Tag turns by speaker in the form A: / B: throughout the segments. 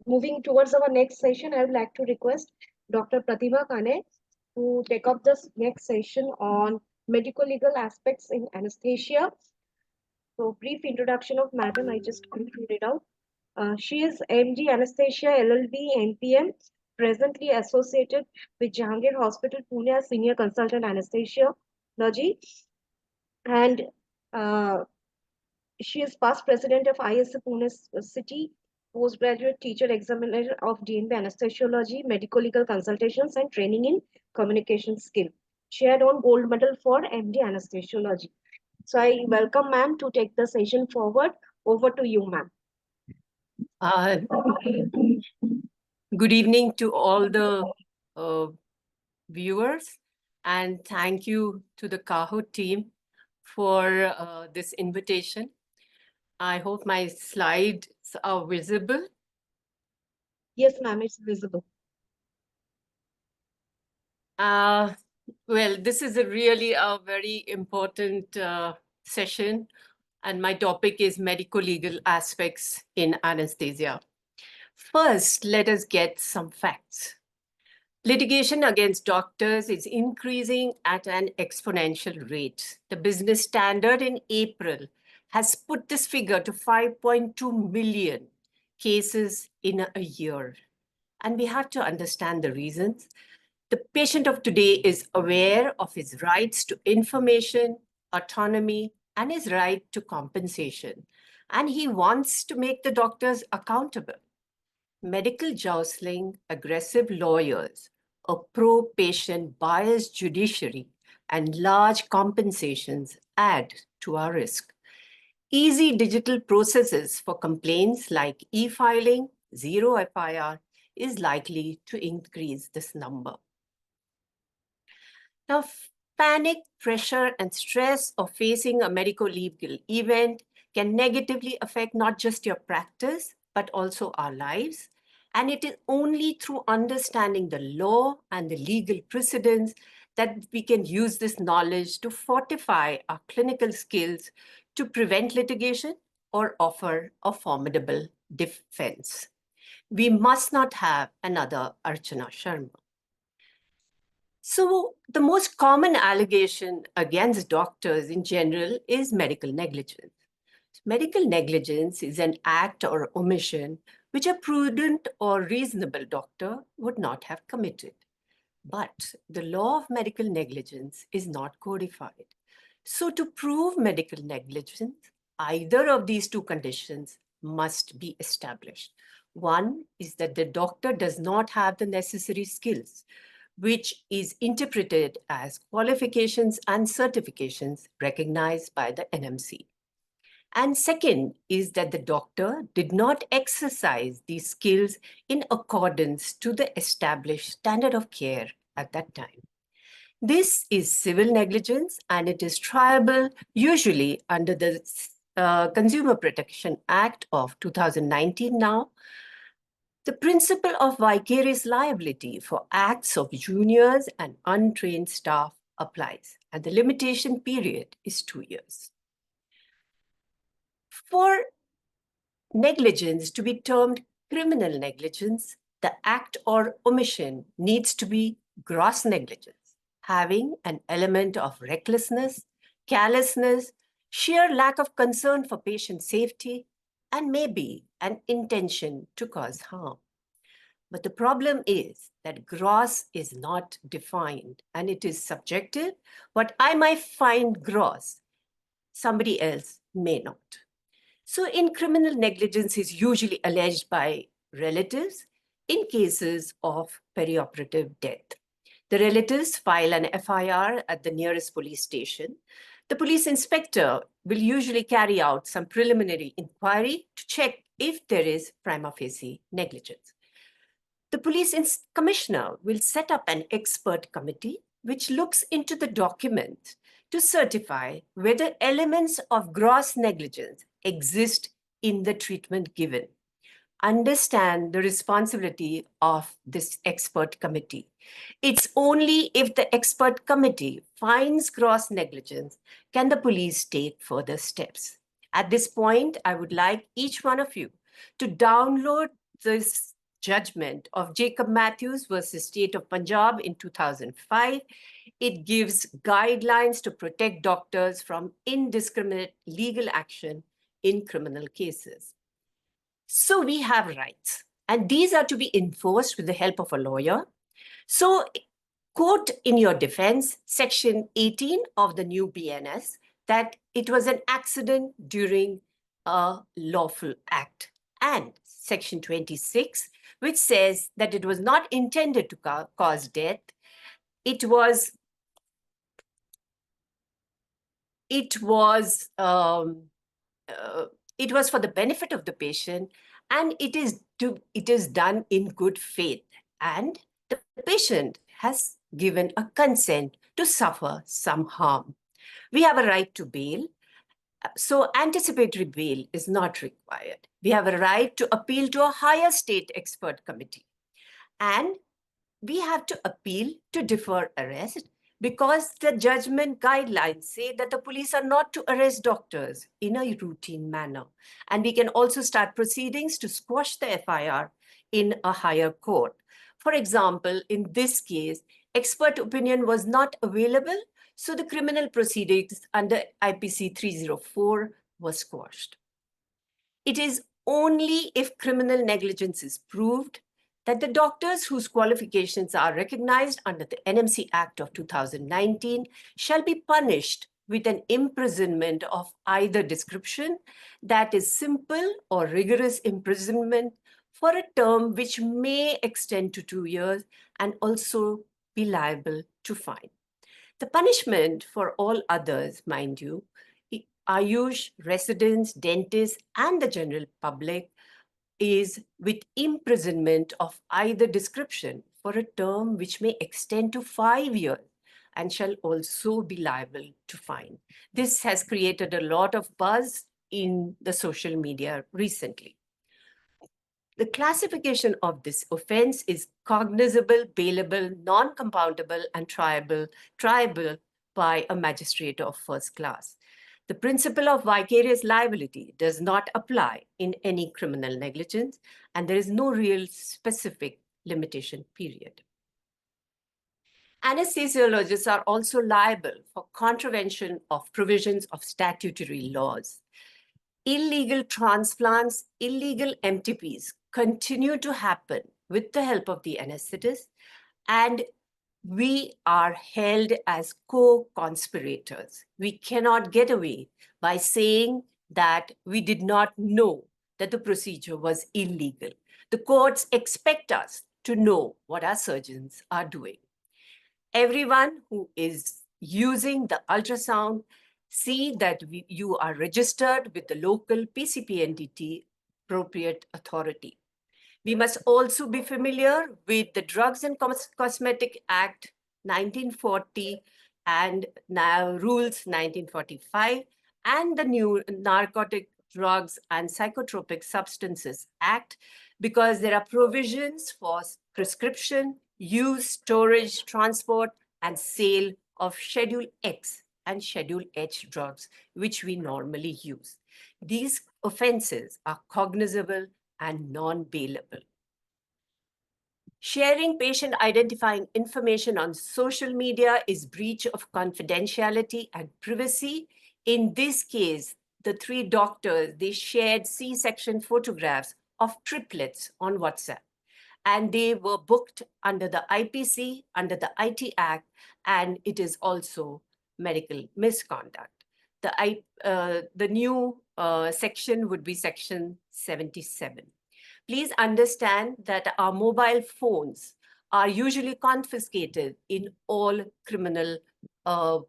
A: moving towards our next session, I would like to request Dr. Pratibha Kane to take up this next session on medical legal aspects in anesthesia. So, brief introduction of madam, I just quickly read out. She is MD Anesthesia LLB NPM, presently associated with Jahangir Hospital Pune as Senior Consultant Anesthesiology, and uh, she is past president of ISC Pune City, postgraduate teacher examiner of DNB Anesthesiology, medical legal consultations and training in communication skill. She had won gold medal for MD Anesthesiology. So I welcome ma'am to take the session forward. Over to you, ma'am.
B: Good evening to all the viewers, and thank you to the Kahoot team for this invitation. I hope my slides are visible.
A: Yes, ma'am, it's visible.
B: Well, this is really a very important session, and my topic is medico-legal aspects in anesthesia. First, let us get some facts. Litigation against doctors is increasing at an exponential rate. The Business Standard in April has put this figure to 5.2 million cases in a year. And we have to understand the reasons. The patient of today is aware of his rights to information, autonomy, and his right to compensation. And he wants to make the doctors accountable. Medical jostling, aggressive lawyers, a pro-patient biased judiciary, and large compensations add to our risk. Easy digital processes for complaints like e-filing, zero FIR, is likely to increase this number. Now, panic, pressure, and stress of facing a medico-legal event can negatively affect not just your practice, but also our lives. And it is only through understanding the law and the legal precedents that we can use this knowledge to fortify our clinical skills to prevent litigation or offer a formidable defense. We must not have another Archana Sharma. So the most common allegation against doctors in general is medical negligence. Medical negligence is an act or omission which a prudent or reasonable doctor would not have committed. But the law of medical negligence is not codified. So to prove medical negligence, either of these two conditions must be established. One is that the doctor does not have the necessary skills, which is interpreted as qualifications and certifications recognized by the NMC. And second is that the doctor did not exercise these skills in accordance to the established standard of care at that time. This is civil negligence, and it is triable usually under the Consumer Protection Act of 2019 now. The principle of vicarious liability for acts of juniors and untrained staff applies, and the limitation period is 2 years. For negligence to be termed criminal negligence, the act or omission needs to be gross negligence, having an element of recklessness, carelessness, sheer lack of concern for patient safety, and maybe an intention to cause harm. But the problem is that gross is not defined and it is subjective. What I might find gross, somebody else may not. So in criminal negligence is usually alleged by relatives in cases of perioperative death. The relatives file an FIR at the nearest police station. The police inspector will usually carry out some preliminary inquiry to check if there is prima facie negligence. The police commissioner will set up an expert committee which looks into the document to certify whether elements of gross negligence exist in the treatment given. Understand the responsibility of this expert committee. It's only if the expert committee finds gross negligence can the police take further steps. At this point, I would like each one of you to download this judgment of Jacob Matthews versus State of Punjab in 2005. It gives guidelines to protect doctors from indiscriminate legal action in criminal cases. So we have rights, and these are to be enforced with the help of a lawyer. So quote in your defense, Section 18 of the new BNS, that it was an accident during a lawful act, and Section 26, which says that it was not intended to cause death. It was for the benefit of the patient, and it is done in good faith, and the patient has given a consent to suffer some harm. We have a right to bail, so anticipatory bail is not required. We have a right to appeal to a higher state expert committee, and we have to appeal to defer arrest, because the judgment guidelines say that the police are not to arrest doctors in a routine manner. And we can also start proceedings to squash the FIR in a higher court. For example, in this case, expert opinion was not available, so the criminal proceedings under IPC 304 was squashed. It is only if criminal negligence is proved that the doctors whose qualifications are recognized under the NMC Act of 2019 shall be punished with an imprisonment of either description, that is simple or rigorous imprisonment, for a term which may extend to 2 years and also be liable to fine. The punishment for all others, mind you, Ayush, residents, dentists, and the general public, is with imprisonment of either description for a term which may extend to 5 years and shall also be liable to fine. This has created a lot of buzz in the social media recently. The classification of this offense is cognizable, bailable, non-compoundable, and triable by a magistrate of first class. The principle of vicarious liability does not apply in any criminal negligence, and there is no real specific limitation period. Anesthesiologists are also liable for contravention of provisions of statutory laws. Illegal transplants, illegal MTPs continue to happen with the help of the anesthetist, and we are held as co-conspirators. We cannot get away by saying that we did not know that the procedure was illegal. The courts expect us to know what our surgeons are doing. Everyone who is using the ultrasound, see that you are registered with the local PCPNDT appropriate authority. We must also be familiar with the Drugs and Cosmetic Act 1940 and now Rules 1945 and the new Narcotic Drugs and Psychotropic Substances Act, because there are provisions for prescription, use, storage, transport, and sale of Schedule X and Schedule H drugs, which we normally use. These offenses are cognizable and non-bailable. Sharing patient identifying information on social media is breach of confidentiality and privacy. In this case, the 3 doctors, they shared C-section photographs of triplets on WhatsApp, and they were booked under the IPC, under the IT Act, and it is also medical misconduct. The new section would be Section 77. Please understand that our mobile phones are usually confiscated in all criminal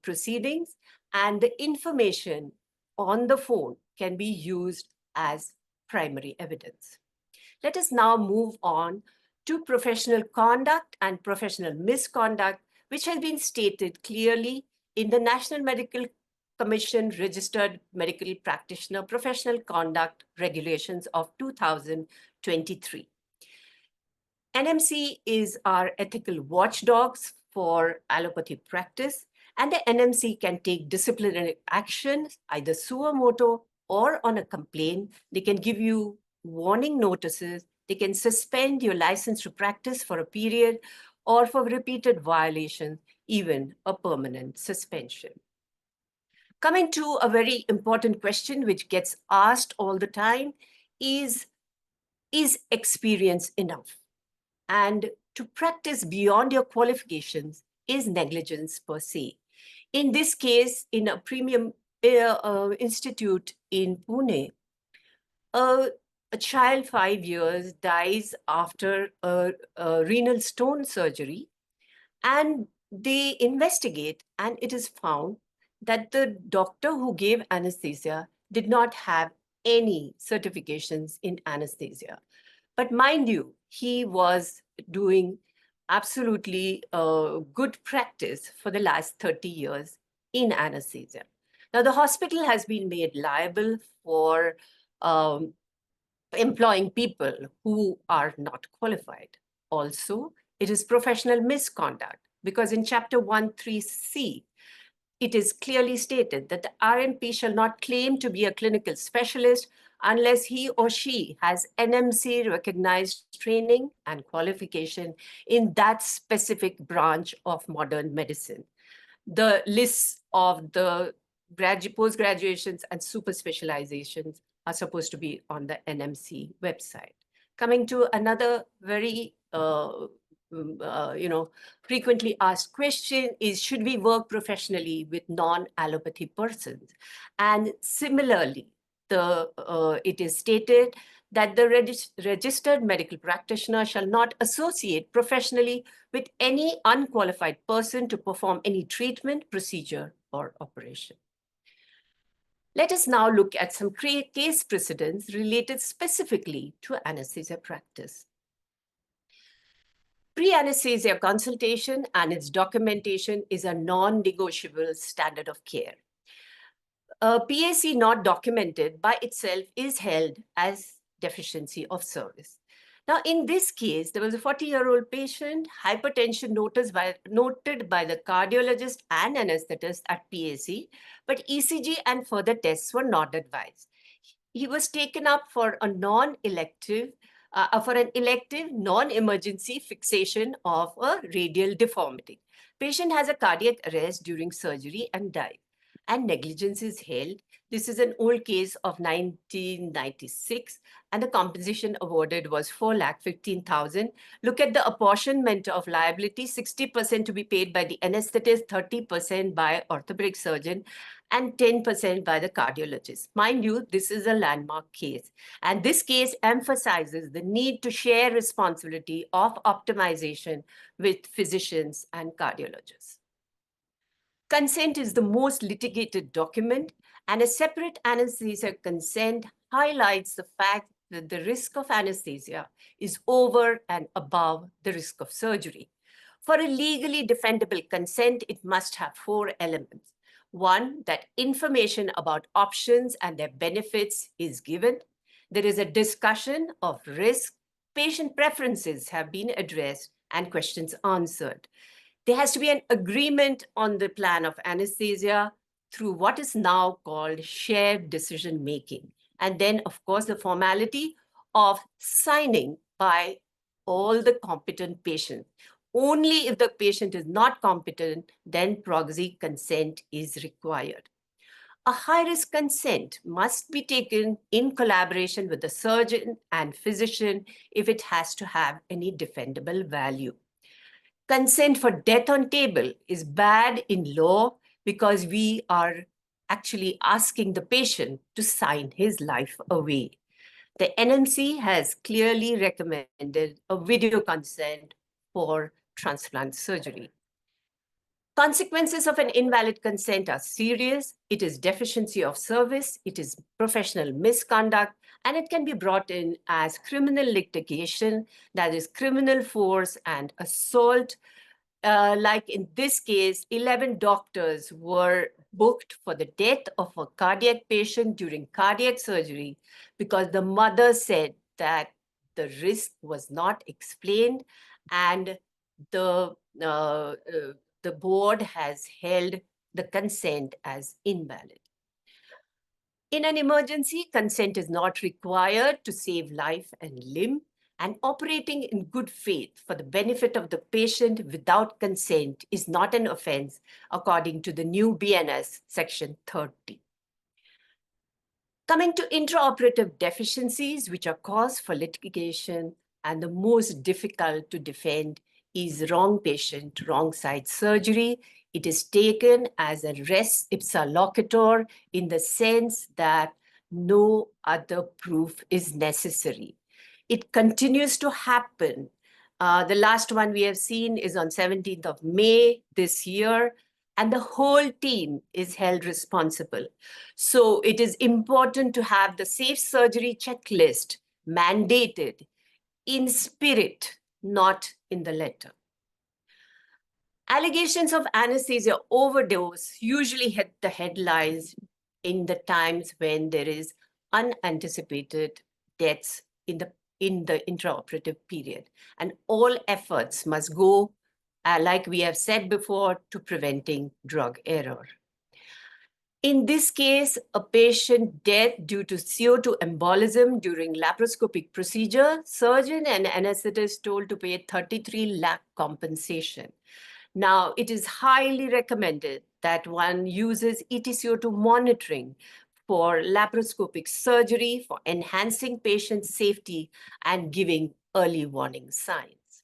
B: proceedings, and the information on the phone can be used as primary evidence. Let us now move on to professional conduct and professional misconduct, which has been stated clearly in the National Medical Commission Registered Medical Practitioner Professional Conduct Regulations of 2023. NMC is our ethical watchdogs for allopathy practice, and the NMC can take disciplinary action, either suo motu or on a complaint. They can give you warning notices, They can suspend your license to practice for a period or for repeated violations, even a permanent suspension. Coming to a very important question which gets asked all the time is experience enough? And to practice beyond your qualifications is negligence per se. In this case, in a premium institute in Pune, a child 5 years dies after a renal stone surgery, and they investigate, and it is found that the doctor who gave anesthesia did not have any certifications in anesthesia. But mind you, he was doing absolutely good practice for the last 30 years in anesthesia. Now, the hospital has been made liable for um, employing people who are not qualified. Also, it is professional misconduct because in Chapter 13C, it is clearly stated that the RNP shall not claim to be a clinical specialist unless he or she has NMC recognized training and qualification in that specific branch of modern medicine. The lists of the post-graduations and super specializations are supposed to be on the NMC website. Coming to another very frequently asked question is, should we work professionally with non-allopathy persons? And similarly, it is stated that the registered medical practitioner shall not associate professionally with any unqualified person to perform any treatment, procedure, or operation. Let us now look at some case precedents related specifically to anesthesia practice. Pre-anesthesia consultation and its documentation is a non-negotiable standard of care. A PAC not documented by itself is held as deficiency of service. Now, in this case, there was a 40-year-old patient, hypertension noted by the cardiologist and anesthetist at PAC, but ECG and further tests were not advised. He was taken up for a non-elective, for an elective non-emergency fixation of a radial deformity. Patient has a cardiac arrest during surgery and died, and negligence is held. This is an old case of 1996, and the compensation awarded was 4,15,000. Look at the apportionment of liability: 60% to be paid by the anesthetist, 30% by orthopedic surgeon, and 10% by the cardiologist. Mind you, this is a landmark case, and this case emphasizes the need to share responsibility of optimization with physicians and cardiologists. Consent is the most litigated document, and a separate anesthesia consent highlights the fact that the risk of anesthesia is over and above the risk of surgery. For a legally defendable consent, it must have 4 elements. 1, that information about options and their benefits is given. There is a discussion of risk. Patient preferences have been addressed and questions answered. There has to be an agreement on the plan of anesthesia through what is now called shared decision-making. And then, of course, the formality of signing by all the competent patients. Only if the patient is not competent, then proxy consent is required. A high-risk consent must be taken in collaboration with the surgeon and physician if it has to have any defendable value. Consent for death on table is bad in law because we are actually asking the patient to sign his life away. The NMC has clearly recommended a video consent for transplant surgery. Consequences of an invalid consent are serious. It is deficiency of service, it is professional misconduct, and it can be brought in as criminal litigation, that is criminal force and assault. Like in this case, 11 doctors were booked for the death of a cardiac patient during cardiac surgery because the mother said that the risk was not explained, and the board has held the consent as invalid. In an emergency, consent is not required to save life and limb. And operating in good faith for the benefit of the patient without consent is not an offense according to the new BNS section 30. Coming to intraoperative deficiencies, which are cause for litigation and the most difficult to defend, is wrong patient, wrong site surgery. It is taken as a res ipsa loquitur in the sense that no other proof is necessary. It continues to happen. The last one we have seen is on 17th of May this year, and the whole team is held responsible. So it is important to have the safe surgery checklist mandated in spirit, not in the letter. Allegations of anesthesia overdose usually hit the headlines in the times when there is unanticipated deaths in the intraoperative period. And all efforts must go, like we have said before, to preventing drug error. In this case, a patient death due to CO2 embolism during laparoscopic procedure, surgeon and anesthetist told to pay 33 lakh compensation. Now, it is highly recommended that one uses ETCO2 monitoring for laparoscopic surgery, for enhancing patient safety and giving early warning signs.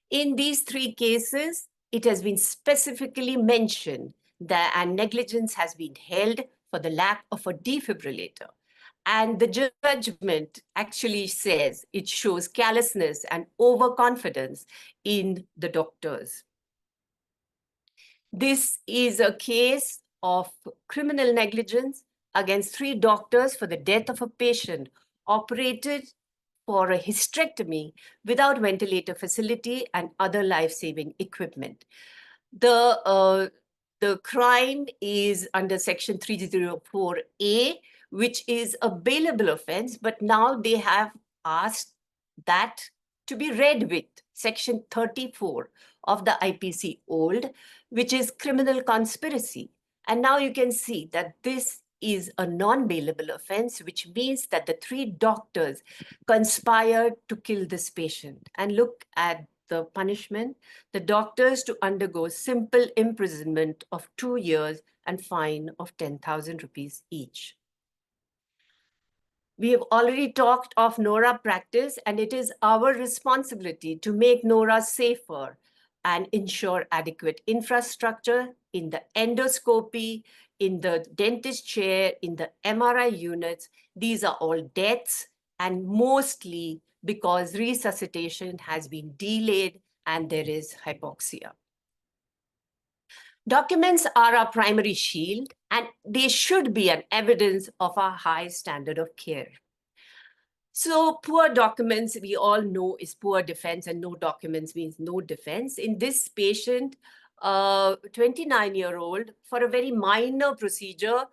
B: In these three cases, it has been specifically mentioned that negligence has been held for the lack of a defibrillator. And the judgment actually says it shows callousness and overconfidence in the doctors. This is a case of criminal negligence against 3 doctors for the death of a patient operated for a hysterectomy without ventilator facility and other life-saving equipment. The crime is under Section 304A, which is a bailable offense, but now they have asked that to be read with Section 34 of the IPC old, which is criminal conspiracy. And now you can see that this is a non-bailable offense, which means that the 3 doctors conspired to kill this patient. And look at the punishment: the doctors to undergo simple imprisonment of 2 years and fine of 10,000 rupees each. We have already talked of NORA practice, and it is our responsibility to make NORA safer and ensure adequate infrastructure in the endoscopy, in the dentist chair, in the MRI units. These are all deaths, and mostly because resuscitation has been delayed and there is hypoxia. Documents are our primary shield, and they should be an evidence of our high standard of care. So poor documents, we all know, is poor defense, and no documents means no defense. In this patient, 29-year-old, for a very minor procedure,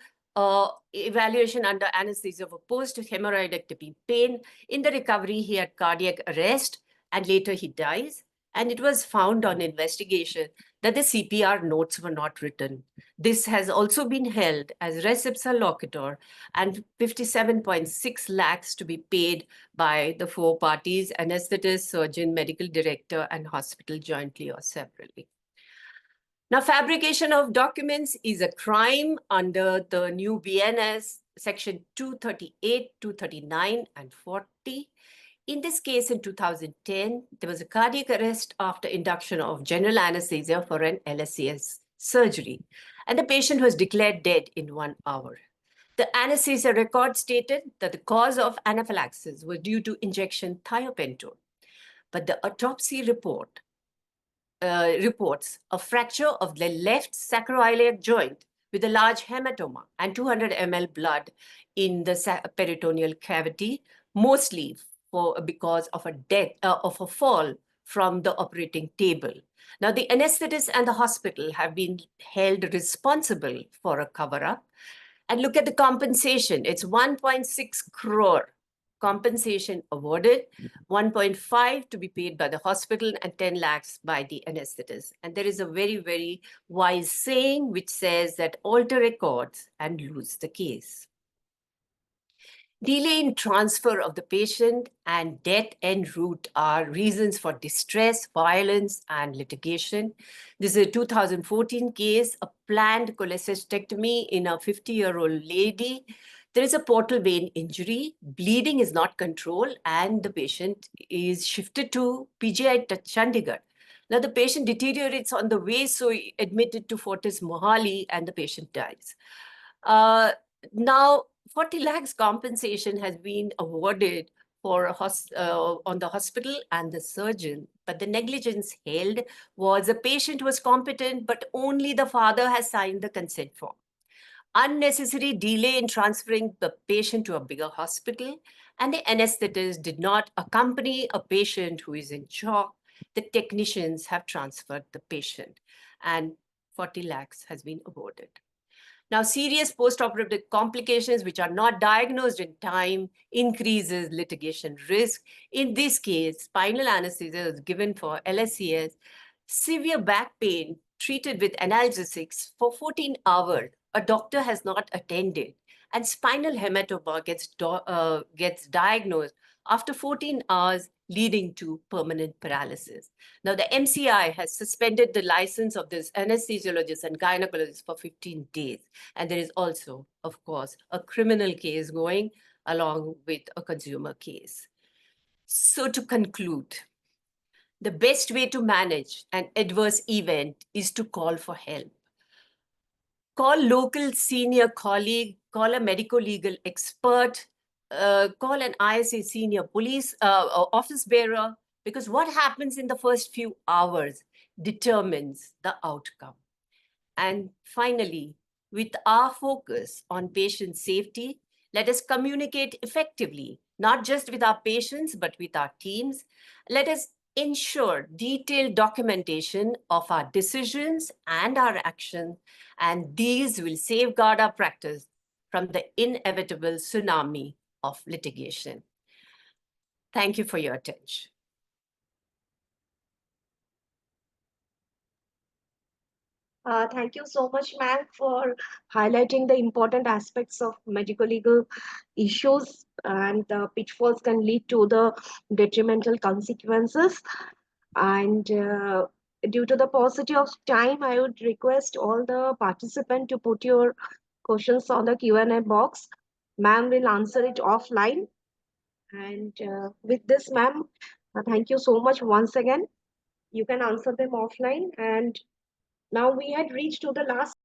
B: evaluation under anesthesia for post-hemorrhoidectomy pain. In the recovery, he had cardiac arrest, and later he dies. And it was found on investigation that the CPR notes were not written. This has also been held as res ipsa loquitur, and 57.6 lakhs to be paid by the 4 parties: anesthetist, surgeon, medical director, and hospital jointly or severally. Now, fabrication of documents is a crime under the new BNS section 238, 239, and 40. In this case, in 2010, there was a cardiac arrest after induction of general anesthesia for an LSCS surgery, and the patient was declared dead in 1 hour. The anesthesia record stated that the cause of anaphylaxis was due to injection thiopentone, but the autopsy report reports a fracture of the left sacroiliac joint with a large hematoma and 200 ml blood in the peritoneal cavity, mostly because of a death of a fall from the operating table. Now, the anesthetist and the hospital have been held responsible for a cover-up. And look at the compensation. It's 1.6 crore compensation awarded, 1.5 to be paid by the hospital, and 10 lakhs by the anesthetist. And there is a very, very wise saying which says that alter records and lose the case. Delay in transfer of the patient and death en route are reasons for distress, violence, and litigation. This is a 2014 case, a planned cholecystectomy in a 50-year-old lady. There is a portal vein injury, bleeding is not controlled, and the patient is shifted to PGI Chandigarh. Now, the patient deteriorates on the way, so admitted to Fortis Mohali, and the patient dies. Now, 40 lakhs compensation has been awarded for on the hospital and the surgeon, but the negligence held was the patient was competent, but only the father has signed the consent form. Unnecessary delay in transferring the patient to a bigger hospital, and the anesthetist did not accompany a patient who is in shock. The technicians have transferred the patient, and 40 lakhs has been awarded. Now, serious post-operative complications which are not diagnosed in time increases litigation risk. In this case, spinal anesthesia is given for LSCS, severe back pain treated with analgesics for 14 hours. A doctor has not attended, and spinal hematoma gets diagnosed after 14 hours, leading to permanent paralysis. Now, the MCI has suspended the license of this anesthesiologist and gynecologist for 15 days. And there is also, of course, a criminal case going along with a consumer case. So to conclude, the best way to manage an adverse event is to call for help. Call local senior colleague, call a medico-legal expert, call an ISA senior police office bearer, because what happens in the first few hours determines the outcome. And finally, with our focus on patient safety, let us communicate effectively, not just with our patients, but with our teams. Let us ensure detailed documentation of our decisions and our actions, and these will safeguard our practice from the inevitable tsunami of litigation. Thank you for your attention.
A: Thank you so much, ma'am, for highlighting the important aspects of medical legal issues and the pitfalls can lead to the detrimental consequences. And due to the paucity of time, I would request all the participants to put your questions on the Q&A box. Ma'am will answer it offline. And with this, ma'am, thank you so much once again. You can answer them offline. And now we had reached to the last